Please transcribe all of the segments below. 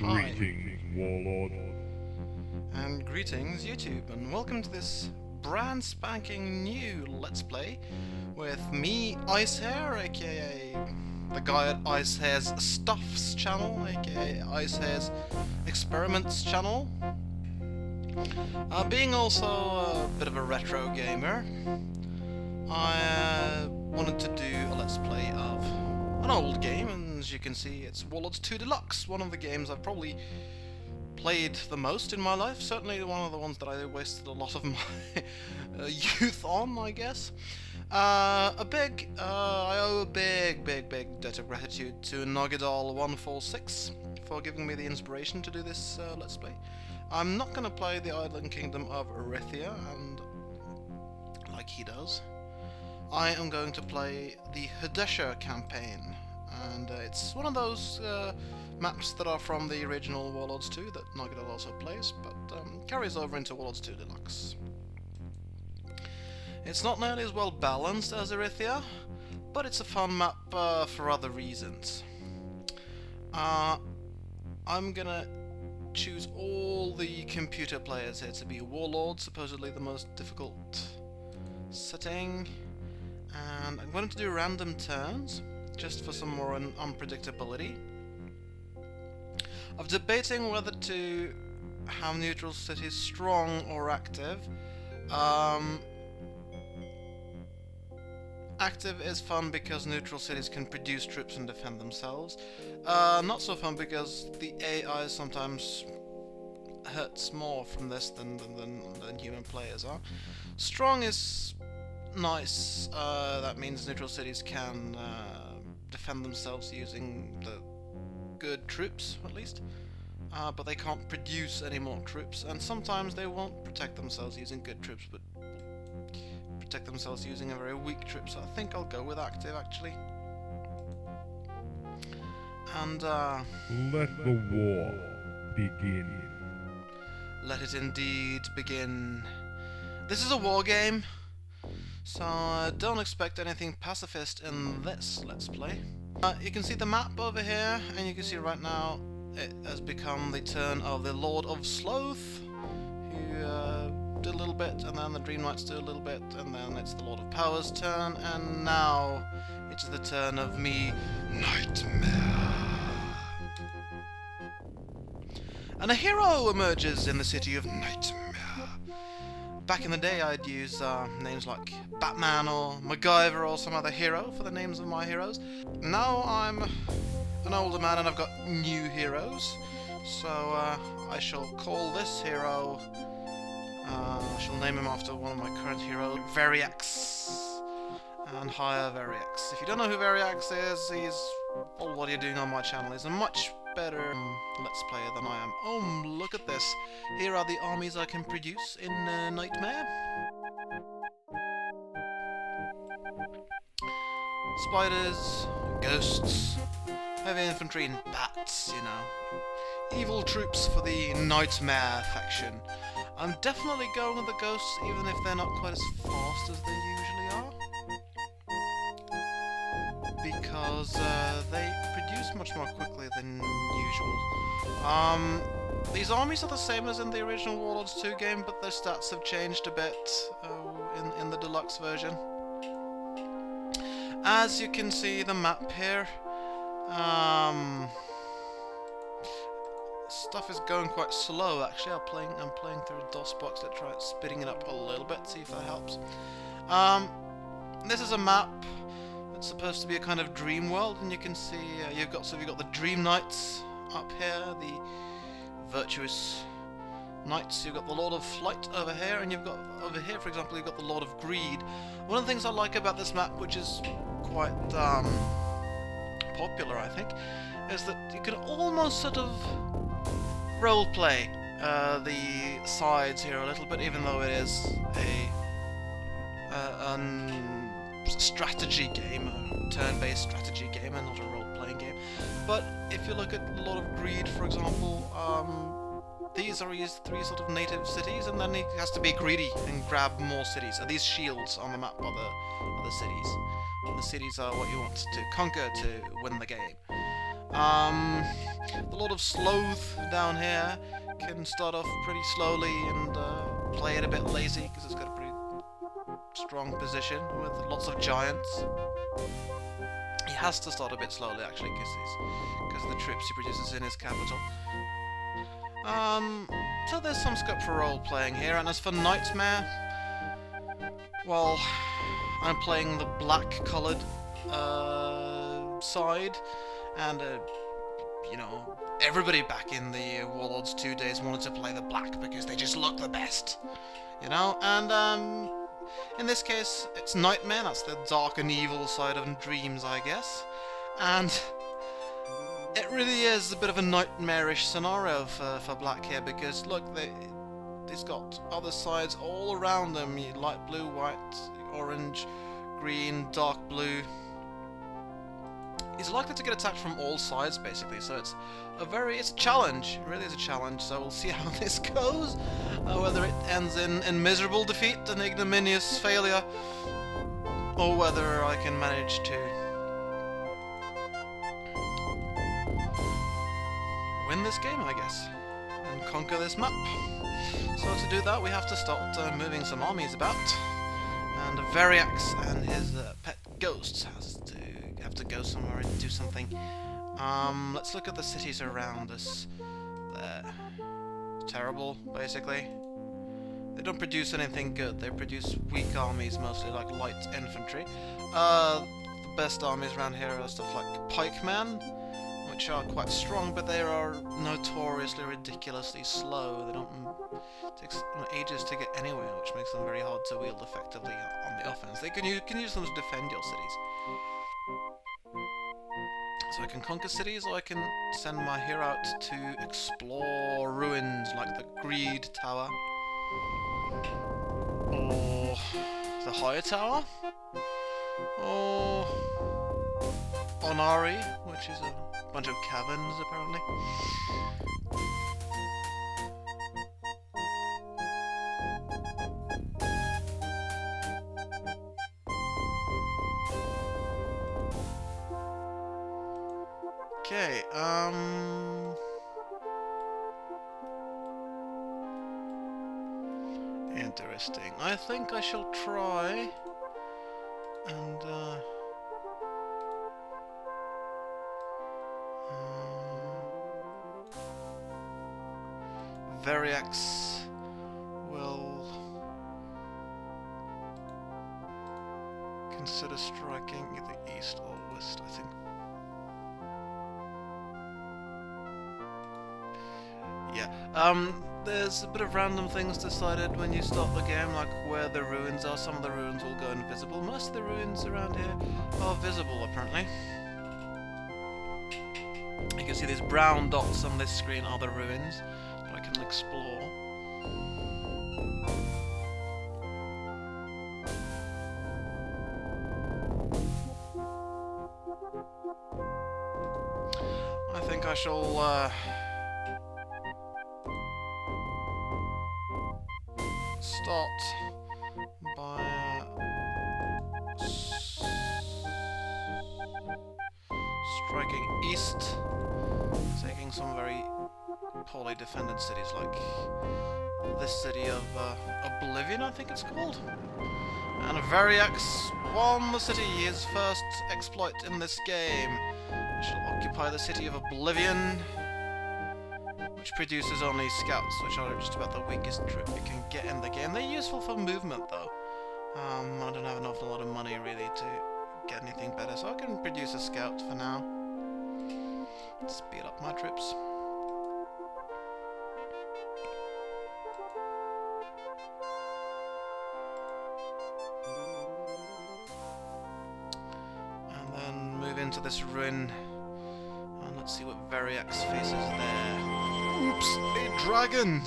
Greetings, Warlord. And greetings, YouTube, and welcome to this brand spanking new Let's Play with me, Icehair, aka the guy at Icehair's Stuffs channel, aka Icehair's Experiments channel. Being also a bit of a retro gamer, I wanted to do a Let's Play of an old game, and as you can see, it's Warlords II Deluxe, one of the games I've probably played the most in my life, certainly one of the ones that I wasted a lot of my youth on, I guess. I owe a big debt of gratitude to Nogidal146 for giving me the inspiration to do this Let's Play. I'm not going to play the Island Kingdom of Erythia, and like he does, I am going to play the Hadesha campaign, and it's one of those maps that are from the original Warlords 2 that Nogidal also plays, but carries over into Warlords 2 Deluxe. It's not nearly as well balanced as Erythia, but it's a fun map for other reasons. I'm gonna choose all the computer players here to be Warlords, supposedly the most difficult setting, and I'm going to do random turns, just for some more unpredictability. I'm debating whether to have neutral cities strong or active. Active is fun because neutral cities can produce troops and defend themselves. Not so fun because the AI sometimes hurts more from this than human players are. Strong is nice. That means neutral cities can defend themselves using the good troops, at least. But they can't produce any more troops, and sometimes they won't protect themselves using good troops, but protect themselves using a very weak troop, so I think I'll go with active, actually. And, Let the war begin. let it indeed begin. This is a war game, so don't expect anything pacifist in this Let's Play. You can see the map over here, and you can see right now it has become the turn of the Lord of Sloth, who did a little bit, and then the Dream Knights do a little bit, and then it's the Lord of Power's turn, and now it's the turn of me, Nightmare. And a hero emerges in the city of Nightmare. Back in the day, I'd use names like Batman or MacGyver or some other hero for the names of my heroes. Now I'm an older man and I've got new heroes, so I shall call this hero, I shall name him after one of my current heroes, Variax, and hire Variax. If you don't know who Variax is, he's, well, what are you doing on my channel? He's a much better Let's Player than I am. Oh, look at this. Here are the armies I can produce in Nightmare. Spiders, ghosts, heavy infantry and bats, you know. Evil troops for the Nightmare faction. I'm definitely going with the ghosts, even if they're not quite as fast as they usually are. Because they produce much more quickly than usual. These armies are the same as in the original Warlords 2 game, but their stats have changed a bit in the deluxe version. As you can see, the map here, stuff is going quite slow. Actually, I'm playing through a DOS box to try speeding it up a little bit, see if that helps. This is a map. It's supposed to be a kind of dream world, and you can see you've got the Dream Knights up here, the virtuous knights. You've got the Lord of Flight over here, and you've got over here, for example, you've got the Lord of Greed. One of the things I like about this map, which is quite popular, I think, is that you can almost sort of roleplay the sides here a little bit, even though it is a strategy game, a turn-based strategy game, and not a role-playing game. But if you look at a lot of Greed, for example, these are his three sort of native cities, and then he has to be greedy and grab more cities. These shields on the map are the cities. And the cities are what you want to conquer to win the game. The Lord of Sloth down here can start off pretty slowly and play it a bit lazy because it's got a pretty strong position with lots of giants. He has to start a bit slowly actually because of the troops he produces in his capital. So there's some scope for role playing here, and as for Nightmare, well, I'm playing the black coloured side, and you know, everybody back in the Warlords 2 days wanted to play the black because they just look the best, you know, and in this case it's Nightmare, that's the dark and evil side of dreams, I guess, and it really is a bit of a nightmarish scenario for black here, because look, it's got other sides all around them, light blue, white, orange, green, dark blue. He's likely to get attacked from all sides, basically, so it's a challenge. It really is a challenge, so we'll see how this goes. Whether it ends in miserable defeat and ignominious failure, or whether I can manage to win this game, I guess, and conquer this map. So to do that, we have to start moving some armies about, and Variax and his pet ghosts have to go somewhere and do something. Let's look at the cities around us. They're terrible, basically. They don't produce anything good. They produce weak armies, mostly like light infantry. The best armies around here are stuff like pikemen, which are quite strong, but they are notoriously ridiculously slow. They don't take ages to get anywhere, which makes them very hard to wield effectively on the offense. You can use them to defend your cities. So I can conquer cities, or I can send my hero out to explore ruins like the Greed Tower, or the Higher Tower, or Onari, which is a bunch of caverns apparently. Okay, interesting. I think I shall try and Variax will consider striking either east or west, I think. Yeah, there's a bit of random things decided when you start the game, like where the ruins are. Some of the ruins will go invisible. Most of the ruins around here are visible, apparently. You can see these brown dots on this screen are the ruins that I can explore. I think I shall start by striking east, taking some very poorly defended cities like this city of Oblivion, I think it's called. And Variax won the city, his first exploit in this game. I shall occupy the city of Oblivion, which produces only scouts, which are just about the weakest troop you can get in the game. They're useful for movement, though. I don't have an awful lot of money, really, to get anything better, so I can produce a scout for now. Speed up my troops. And then move into this ruin, and let's see what Variax faces there. Oops, a dragon!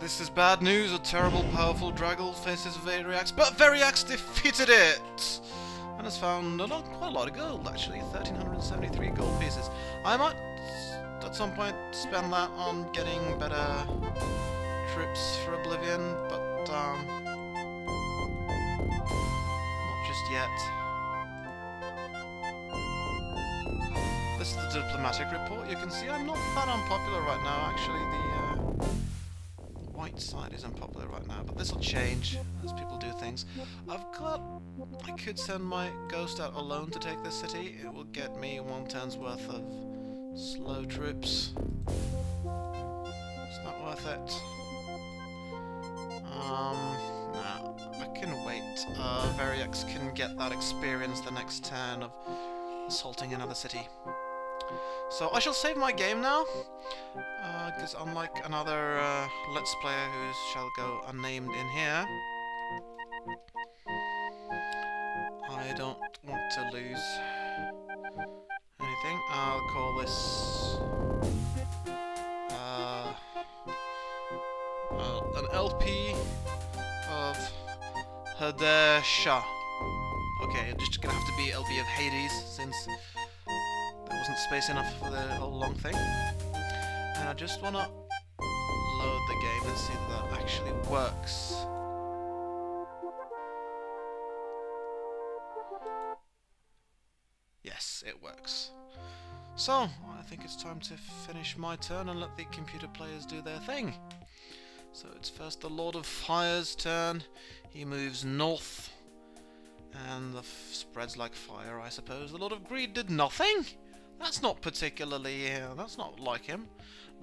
This is bad news. A terrible, powerful dragon faces Variax, but Variax defeated it! And has found quite a lot of gold, actually. 1,373 gold pieces. I might, at some point, spend that on getting better troops for Oblivion, but, not just yet. This is the diplomatic report. You can see I'm not that unpopular right now. Actually, the white side is unpopular right now, but this will change as people do things. I could send my ghost out alone to take this city. It will get me 1 turn's worth of slow troops. It's not worth it. No, I can wait. Variox can get that experience the next turn of assaulting another city. So I shall save my game now, because unlike another Let's Player who shall go unnamed in here, I don't want to lose anything. I'll call this an LP of Hadesha. Okay, it's just gonna have to be LP of Hades, since there wasn't space enough for the whole long thing. And I just wanna load the game and see if that actually works. Yes, it works. So, I think it's time to finish my turn and let the computer players do their thing. So it's first the Lord of Fire's turn. He moves north, and spreads like fire, I suppose. The Lord of Greed did nothing? That's not particularly... that's not like him.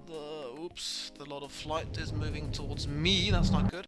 The Lord of Flight is moving towards me. That's not good.